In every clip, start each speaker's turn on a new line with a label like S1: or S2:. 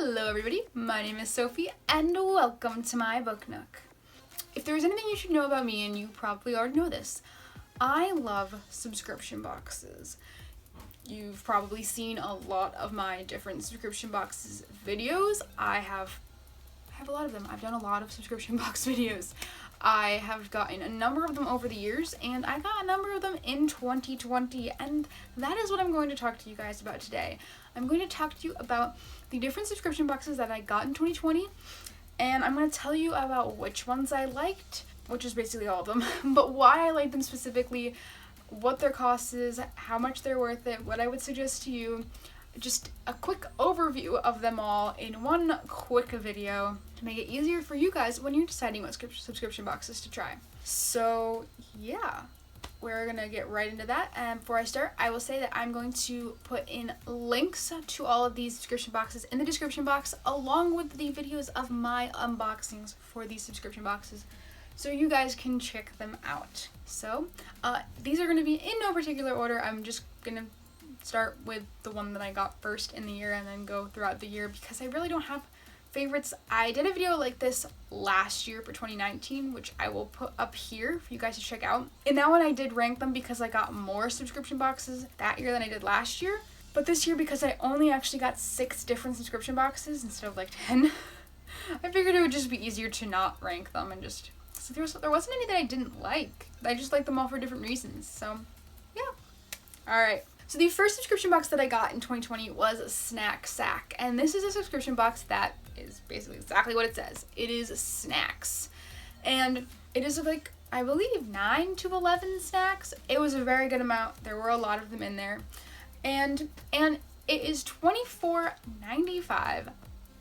S1: Hello everybody, my name is Sophie and welcome to my book nook. If there's anything you should know about me, and you probably already know this, I love subscription boxes. You've probably seen a lot of my different subscription boxes videos. I have a lot of them. I've done a lot of subscription box videos. I have gotten a number of them over the years, and I got a number of them in 2020, and that is what I'm going to talk to you guys about today. I'm going to talk to you about the different subscription boxes that I got in 2020, and I'm going to tell you about which ones I liked, which is basically all of them, but why I like them specifically, what their cost is, how much they're worth it, what I would suggest to you, just a quick overview of them all in one quick video to make it easier for you guys when you're deciding what subscription boxes to try. So yeah, we're gonna get right into that, and before I start, I will say that I'm going to put in links to all of these subscription boxes in the description box, along with the videos of my unboxings for these subscription boxes, so you guys can check them out. So these are going to be in no particular order. I'm just gonna start with the one that I got first in the year and then go throughout the year because I really don't have favorites. I did a video like this last year for 2019, which I will put up here for you guys to check out. In that one I did rank them because I got more subscription boxes that year than I did last year. But this year, because I only actually got 6 different subscription boxes instead of like 10, I figured it would just be easier to not rank them and just... So there wasn't any that I didn't like. I just liked them all for different reasons. So yeah. Alright. So the first subscription box that I got in 2020 was Snack Sack, and this is a subscription box that is basically exactly what it says. It is snacks, and it is like, I believe, 9 to 11 snacks. It was a very good amount. There were a lot of them in there, and it is $24.95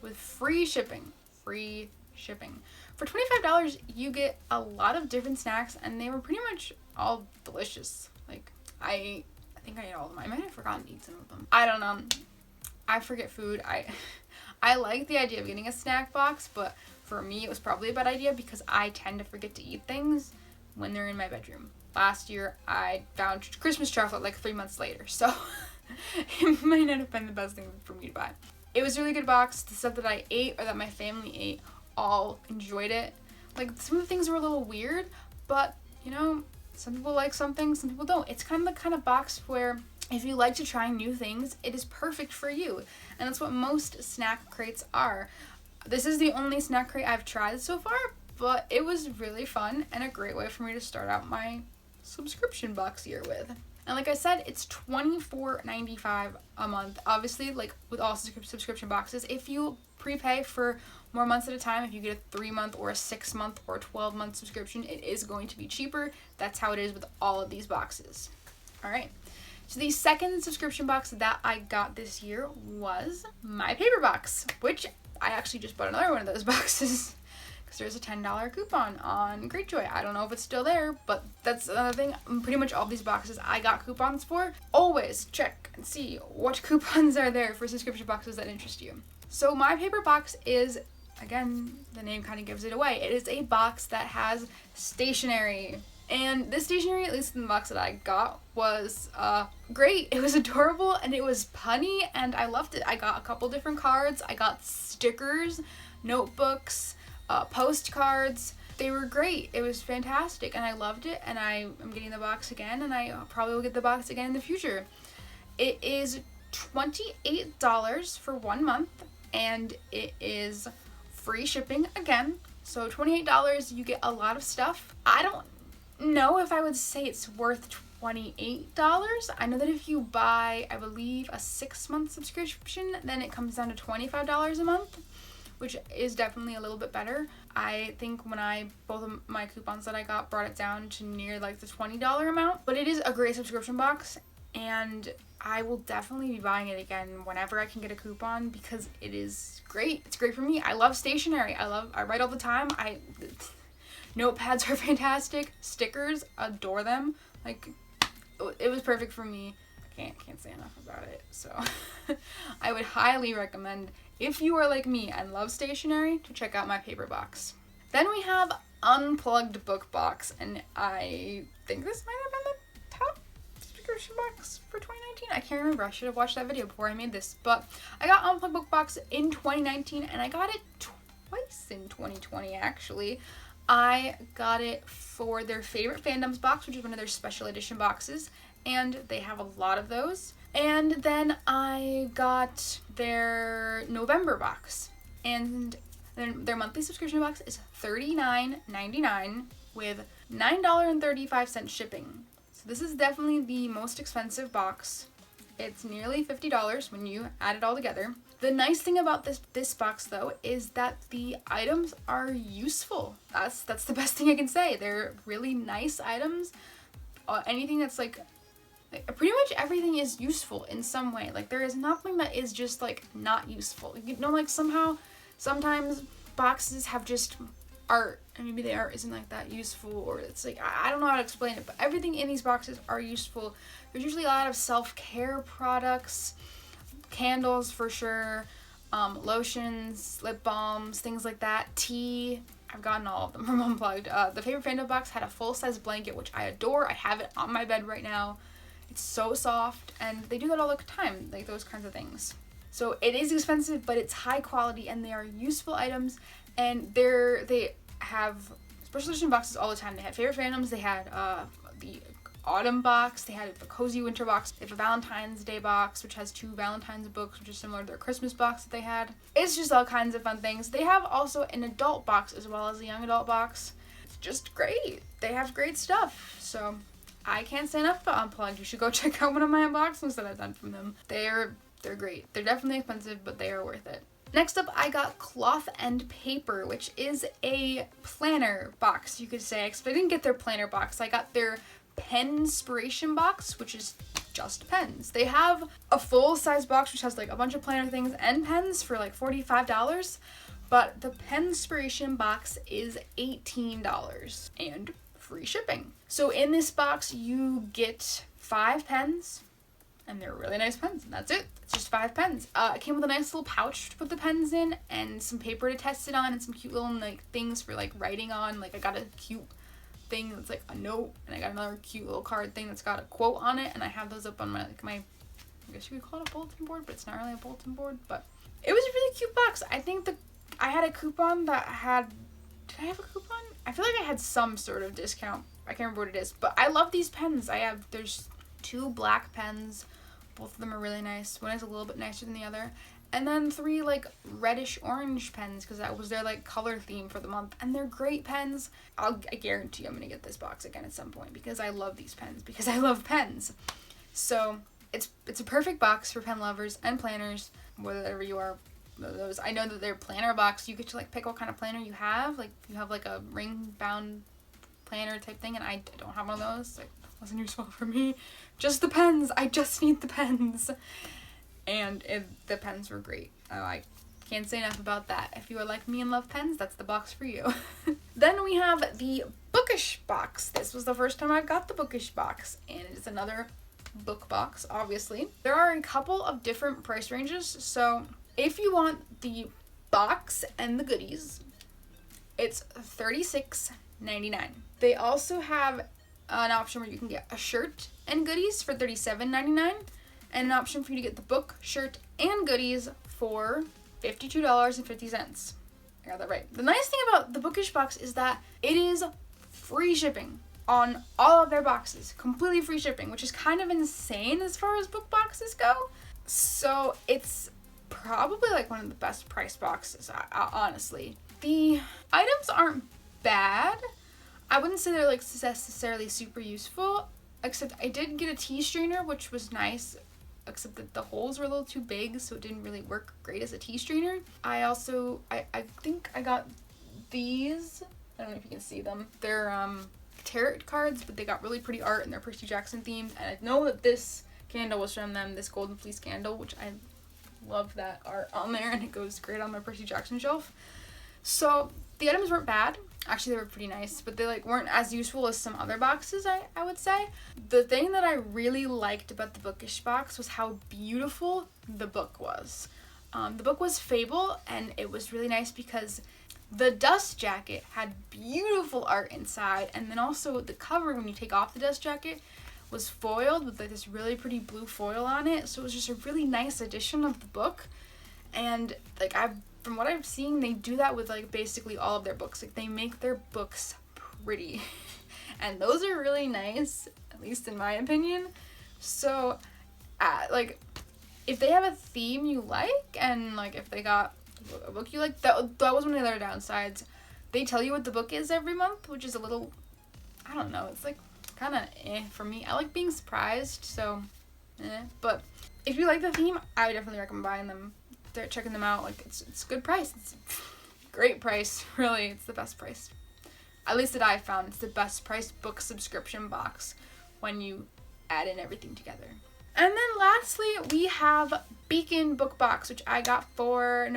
S1: with free shipping. Free shipping. For $25, you get a lot of different snacks, and they were pretty much all delicious. Like, I think I ate all of them. I might have forgotten to eat some of them. I don't know. I forget food. I like the idea of getting a snack box, but for me it was probably a bad idea because I tend to forget to eat things when they're in my bedroom. Last year I found Christmas chocolate like 3 months later, so it might not have been the best thing for me to buy. It was a really good box. The stuff that I ate or that my family ate all enjoyed it. Like, some of the things were a little weird, but you know, some people like something, some people don't. It's kind of the kind of box where if you like to try new things, it is perfect for you. And that's what most snack crates are. This is the only snack crate I've tried so far, but it was really fun and a great way for me to start out my subscription box year with. And like I said, it's $24.95 a month. Obviously, like with all subscription boxes, if you prepay for more months at a time, if you get a 3-month or a 6-month or a 12-month subscription, it is going to be cheaper. That's how it is with all of these boxes. All right. So the second subscription box that I got this year was my paper box, which I actually just bought another one of those boxes because there's a $10 coupon on Greatjoy. I don't know if it's still there, but that's another thing. Pretty much all these boxes I got coupons for. Always check and see what coupons are there for subscription boxes that interest you. So my paper box is, again, the name kind of gives it away. It is a box that has stationery. And this stationery, at least in the box that I got, was great. It was adorable and it was punny and I loved it. I got a couple different cards. I got stickers, notebooks, postcards. They were great. It was fantastic and I loved it, and I am getting the box again, and I probably will get the box again in the future. It is $28 for 1 month, and it is free shipping again. So $28, you get a lot of stuff. I don't know if I would say it's worth $28. I know that if you buy, I believe, a 6-month subscription, then it comes down to $25 a month, which is definitely a little bit better. I think both of my coupons that I got brought it down to near like the $20 amount, but it is a great subscription box, and I will definitely be buying it again whenever I can get a coupon because it is great. It's great for me. I love stationery. I write all the time. Notepads are fantastic. Stickers, adore them. Like, it was perfect for me. I can't say enough about it. So I would highly recommend, if you are like me and love stationery, to check out my paper box. Then we have Unplugged Book Box, and I think this might have been the top subscription box for 2019? I can't remember. I should have watched that video before I made this. But I got Unplugged Book Box in 2019, and I got it twice in 2020, actually. I got it for their favorite fandoms box, which is one of their special edition boxes, and they have a lot of those. And then I got their November box, and then their monthly subscription box is $39.99 with $9.35 shipping. So this is definitely the most expensive box. It's nearly $50 when you add it all together. The nice thing about this box though is that the items are useful. That's the best thing I can say. They're really nice items. Anything that's like pretty much everything is useful in some way. Like there is nothing that is just like not useful. You know, like sometimes boxes have just art, and maybe the art isn't like that useful, or it's like I don't know how to explain it, but everything in these boxes are useful. There's usually a lot of self-care products, candles for sure, lotions, lip balms, things like that, tea. I've gotten all of them from Unplugged. The favorite fandom box had a full-size blanket, which I adore. I have it on my bed right now. It's so soft, and they do that all the time, like those kinds of things. So it is expensive, but it's high quality, and they are useful items, and they have special edition boxes all the time. They had favorite fandoms, they had the autumn box, they had a cozy winter box, they have a Valentine's Day box, which has 2 Valentine's books, which is similar to their Christmas box that they had. It's just all kinds of fun things. They have also an adult box as well as a young adult box. It's just great. They have great stuff. So I can't say enough about Unplugged. You should go check out one of my unboxings that I've done from them. They're great. They're definitely expensive, but they are worth it. Next up, I got Cloth and Paper, which is a planner box, you could say. Except I didn't get their planner box. I got their pen inspiration box, which is just pens. They have a full-size box, which has like a bunch of planner things and pens for like $45, but the pen inspiration box is $18 and free shipping. So in this box, you get 5 pens, and they're really nice pens, and that's it. It's just 5 pens. It came with a nice little pouch to put the pens in, and some paper to test it on, and some cute little like things for like writing on. Like I got a cute thing that's like a note, and I got another cute little card thing that's got a quote on it, and I have those up on my I guess you could call it a bulletin board, but it's not really a bulletin board. But it was a really cute box. I think I had a coupon that had. Did I have a coupon? I feel like I had some sort of discount. I can't remember what it is, but I love these pens. There's 2 black pens. Both of them are really nice. One is a little bit nicer than the other. And then 3 like reddish orange pens, because that was their like color theme for the month. And they're great pens. I guarantee I'm going to get this box again at some point, because I love these pens, because I love pens. So it's a perfect box for pen lovers and planners, whatever you are. Those I know that their planner box, you get to like pick what kind of planner you have. Like you have like a ring bound planner type thing, and I don't have one of those. Like wasn't useful for me. Just the pens. I just need the pens. And the pens were great. I can't say enough about that. If you are like me and love pens, that's the box for you. Then we have the Bookish box. This was the first time I got the Bookish box, and it's another book box, obviously. There are a couple of different price ranges, so if you want the box and the goodies, it's $36.99. They also have an option where you can get a shirt and goodies for $37.99, and an option for you to get the book, shirt, and goodies for $52.50. I got that right. The nice thing about the Bookish box is that it is free shipping on all of their boxes. Completely free shipping, which is kind of insane as far as book boxes go. So it's probably like one of the best price boxes, honestly. The items aren't bad. I wouldn't say they're like necessarily super useful, except I did get a tea strainer, which was nice, except that the holes were a little too big, so it didn't really work great as a tea strainer. I think I got these. I don't know if you can see them. They're tarot cards, but they got really pretty art, and they're Percy Jackson themed. And I know that this candle was from them, this golden fleece candle, which I love that art on there, and it goes great on my Percy Jackson shelf. So the items weren't bad. Actually, they were pretty nice, but they weren't as useful as some other boxes, I would say. The thing that I really liked about the Bookish box was how beautiful the book was. The book was Fable, and it was really nice because the dust jacket had beautiful art inside, and then also the cover, when you take off the dust jacket, was foiled with like this really pretty blue foil on it, so it was just a really nice edition of the book. And like from what I've seen, they do that with like basically all of their books. Like they make their books pretty and those are really nice, at least in my opinion. So like if they have a theme you like, and like if they got a book you like, that was one of their downsides. They tell you what the book is every month, which is a little, I don't know, it's like kind of for me. I like being surprised, so but if you like the theme, I would definitely recommend buying them. They're checking them out. Like it's good price. It's great price, really. It's the best price, at least that I found. It's the best price book subscription box when you add in everything together. And then lastly, we have Beacon Book Box, which I got for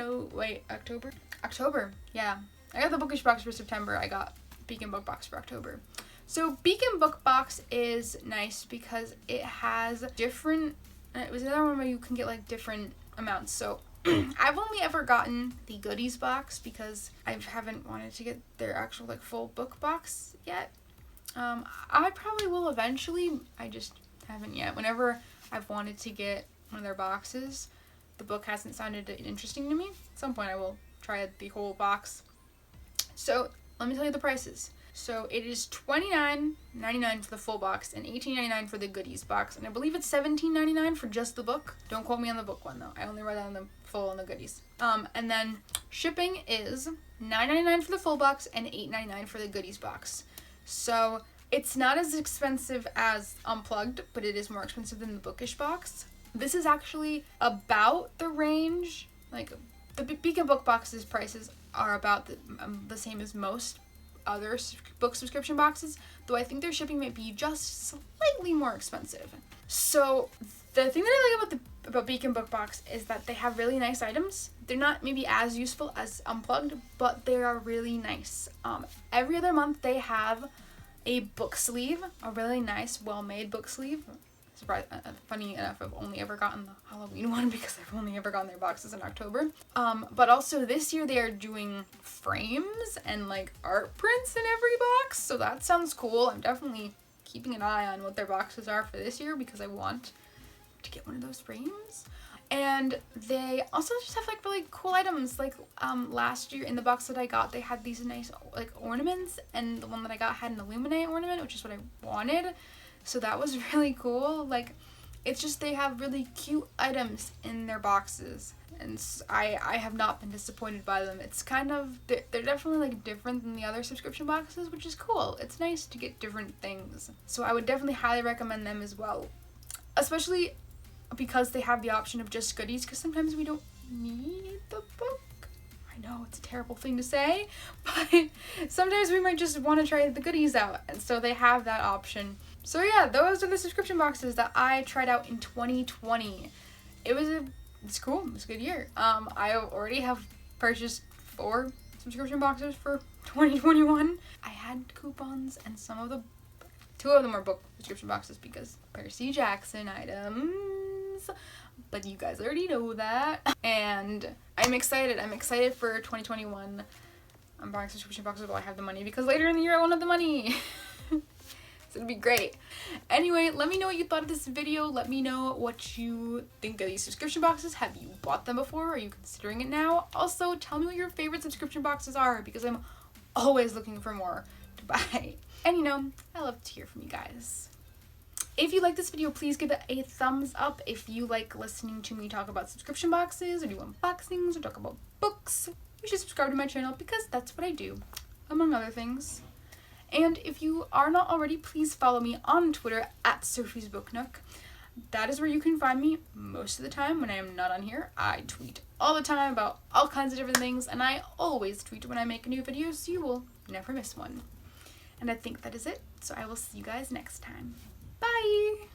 S1: October. Yeah, I got the Bookish box for September. I got Beacon Book Box for October. So Beacon Book Box is nice because it has different, it was another one where you can get like different amounts. So I've only ever gotten the goodies box because I haven't wanted to get their actual like full book box yet. I probably will eventually. I just haven't yet. Whenever I've wanted to get one of their boxes, the book hasn't sounded interesting to me. At some point I will try the whole box. So let me tell you the prices. So it is $29.99 for the full box and $18.99 for the goodies box, and I believe it's $17.99 for just the book. Don't quote me on the book one though. I only read on the full and the goodies. And then shipping is $9.99 for the full box and $8.99 for the goodies box. So it's not as expensive as Unplugged, but it is more expensive than the Bookish box. This is actually about the range. Like the Beacon Book Box's prices are about the same as most other book subscription boxes, though I think their shipping might be just slightly more expensive. So the thing that I like about Beacon Book Box is that they have really nice items. They're not maybe as useful as Unplugged, but they are really nice. Every other month they have a book sleeve, a really nice, well-made book sleeve. Funny enough, I've only ever gotten the Halloween one because I've only ever gotten their boxes in October. But also this year they are doing frames and like art prints in every box, so that sounds cool. I'm definitely keeping an eye on what their boxes are for this year because I want to get one of those frames. And they also just have like really cool items. Like last year in the box that I got, they had these nice like ornaments, and the one that I got had an Illuminate ornament, which is what I wanted. So that was really cool. Like, it's just they have really cute items in their boxes, and I have not been disappointed by them. It's kind of, they're definitely like different than the other subscription boxes, which is cool. It's nice to get different things. So I would definitely highly recommend them as well, especially because they have the option of just goodies, because sometimes we don't need the book. I know it's a terrible thing to say, but sometimes we might just want to try the goodies out, and so they have that option. So yeah, those are the subscription boxes that I tried out in 2020. It's cool. It's a good year. I already have purchased 4 subscription boxes for 2021. I had coupons, and 2 of them are book subscription boxes because Percy Jackson items. But you guys already know that. And I'm excited. I'm excited for 2021. I'm buying subscription boxes while I have the money because later in the year I won't have the money. So it'll be great. Anyway, let me know what you thought of this video. Let me know what you think of these subscription boxes. Have you bought them before? Are you considering it now? Also, tell me what your favorite subscription boxes are because I'm always looking for more to buy. And you know, I love to hear from you guys. If you like this video, please give it a thumbs up. If you like listening to me talk about subscription boxes or do unboxings or talk about books, you should subscribe to my channel because that's what I do, among other things. And if you are not already, please follow me on Twitter at Sophie's Book Nook. That is where you can find me most of the time when I am not on here. I tweet all the time about all kinds of different things, and I always tweet when I make a new video, so you will never miss one. And I think that is it, so I will see you guys next time. Bye!